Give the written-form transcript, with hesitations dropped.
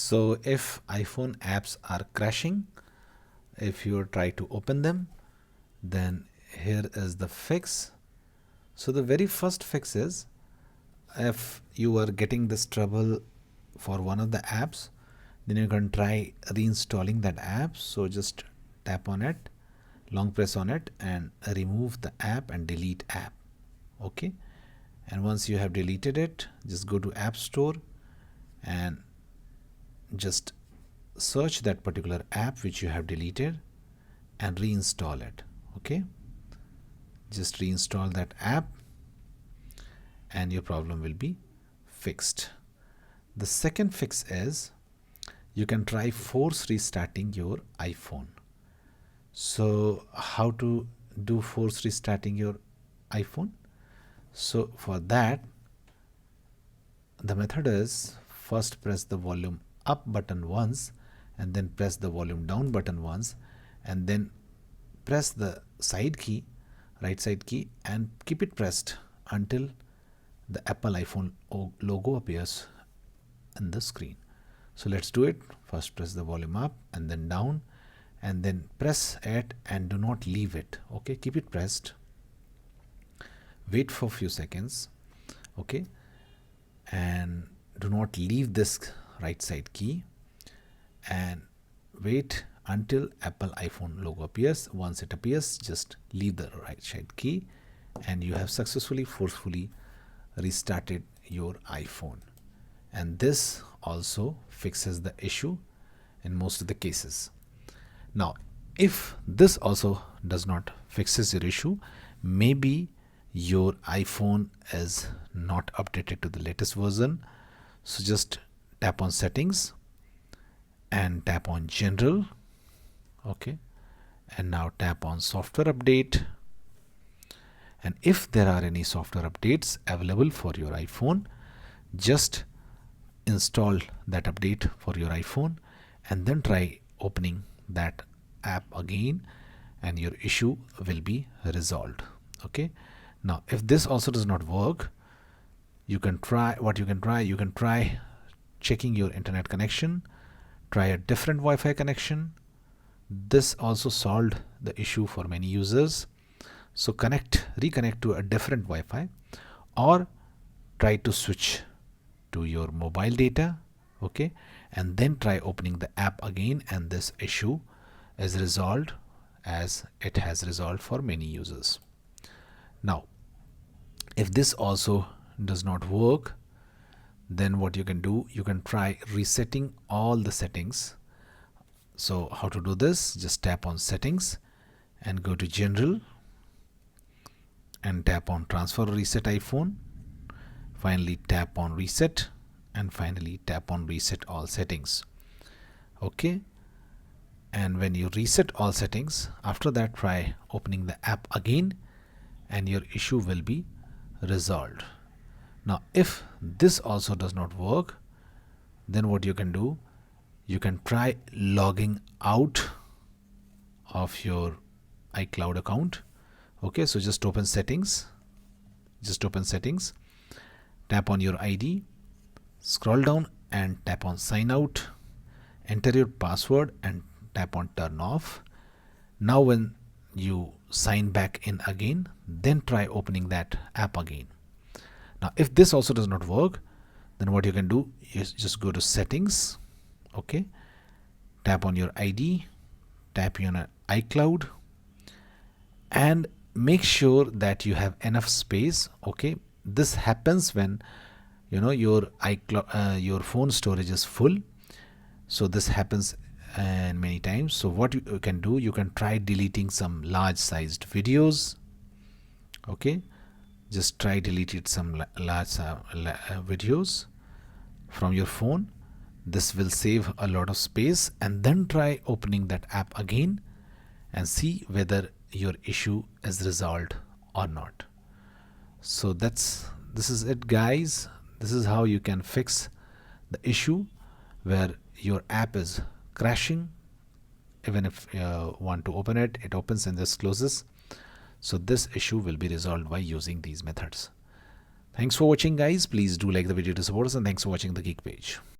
So if iPhone apps are crashing, if you try to open them, then here is the fix. So the very first fix is, if you are getting this trouble for one of the apps, then you can try reinstalling that app. So just tap on it, long press on it, and remove the app and delete app. Okay, and once you have deleted it, just go to App Store and just search that particular app which you have deleted and reinstall it. Okay, just reinstall that app and your problem will be fixed. The second fix is, you can try force restarting your iPhone. So how to do force restarting your iPhone? So for that, the method is, first press the volume up button once and then press the volume down button once, and then press the side key, right side key, and keep it pressed until the Apple iPhone logo appears in the screen. So let's do it. First press the volume up and then down, and then press it and do not leave it. Okay, keep it pressed. Wait for a few seconds. Okay, and do not leave this right side key, and wait until Apple iPhone logo appears. Once it appears, just leave the right side key and you have successfully forcefully restarted your iPhone. And this also fixes the issue in most of the cases. Now, if this also does not fixes your issue, maybe your iPhone is not updated to the latest version. So just tap on settings and tap on general. Okay, and now tap on software update, and if there are any software updates available for your iPhone, just install that update for your iPhone and then try opening that app again and your issue will be resolved. Okay, now if this also does not work, you can try you can try checking your internet connection, try a different Wi-Fi connection. This also solved the issue for many users. So reconnect to a different Wi-Fi, or try to switch to your mobile data. Okay, and then try opening the app again, and this issue is resolved, as it has resolved for many users. Now, if this also does not work, then what you can do, you can try resetting all the settings. So how to do this? Just tap on settings and go to general and tap on transfer reset iPhone. Finally tap on reset, and finally tap on reset all settings. Okay, and when you reset all settings, after that try opening the app again and your issue will be resolved. Now if this also does not work, then what you can do, you can try logging out of your iCloud account. Okay, so just open settings, tap on your ID, scroll down and tap on sign out, enter your password and tap on turn off. Now when you sign back in again, then try opening that app again. Now if this also does not work, then what you can do is just go to settings. Okay, tap on your ID, tap on iCloud, and make sure that you have enough space. Okay, this happens when your iCloud your phone storage is full. So this happens many times. So what you can do, you can try deleting some large sized videos. Okay, just try deleting some large videos from your phone. This will save a lot of space, and then try opening that app again and see whether your issue is resolved or not. So this is it, guys. This is how you can fix the issue where your app is crashing. Even if you want to open it, it opens and just closes. So this issue will be resolved by using these methods. Thanks for watching, guys. Please do like the video to support us, and thanks for watching the Geek Page.